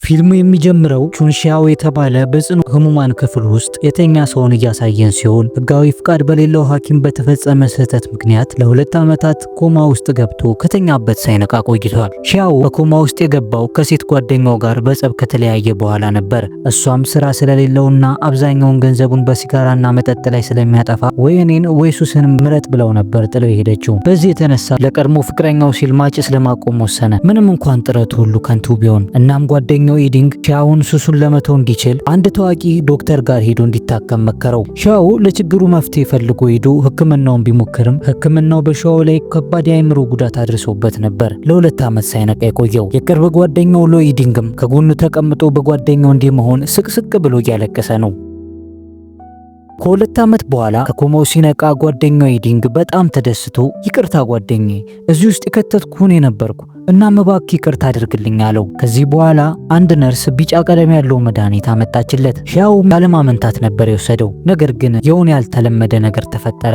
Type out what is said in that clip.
ፊልሙ የሚጀምረው ቹንሺያኦ የተባለ በጽኑ ህሙማን ክፍል ውስጥ የተኛ ሰውን እያሳየን ሲሆን ህጋዊ ፍቃድ በሌለው ሐኪም በተፈጸመ ስህተት ምክንያት ለ2 ዓመታት ኮማ ውስጥ ገብቶ ከተኛበት ሳይነቃ ቆይቷል። ሺያኦ በኮማ ውስጥ የገባው ከሴት ጓደኛው ጋር በጸብ ከተለያየ በኋላ ነበር። እሷም ስራ ስለሌለውና አብዛኛውን ገንዘቡን በሲጋራና መጠጥ ላይ ስለሚያጠፋ ወይ እኔን ወይ ሱስን ምረጥ ብለው ነበር ጥለው የሄደችው። በዚህ የተነሳ ለቀድሞ ፍቅረኛው ሲል ማጨስ ለማቆም ወሰነ፣ ምንም እንኳን ጥረቱ ሁሉ ከንቱ ቢሆን። እናም ጓደኛው ኢዲንግ ሺያኦን ሱሱን ለመተው እንዲችል አንድ ታዋቂ ዶክተር ጋር ሄዶ እንዲታከም መከረው። ሺያኦ ለችግሩ መፍትሄ ፈልጎ ሄዶ ህክምናውን ቢሞክርም ህክምናው በሺያኦ ላይ ከባድ የአእምሮ ጉዳት አድርሶበት ነበር ለ2 ዓመት ሳይነቃ የቆየው። የቅርብ ጓደኛው ሎ ኢዲንግም ከጎኑ ተቀምጦ በጓደኛው እንዲህ መሆን ስቅስቅ ብሎ እያለቀሰ ነው። ከ2 ዓመት በኋላ ከኮማው ሲነቃ ጓደኛው ኢዲንግ በጣም ተደስቶ ይቅርታ ጓደኛዬ፣ እዚህ ውስጥ የከተትኩህ ነበርኩ እና እባክህ ይቅርታ አድርግልኝ አለው። ከዚህ በኋላ አንድ ነርስ ቢጫ ቀለም ያለው መድኃኒት አመጣችለት። ሺያኦ ያለማመንታት ነበር የወሰደው። ነገር ግን የሆነ ያልተለመደ ነገር ተፈጠረ።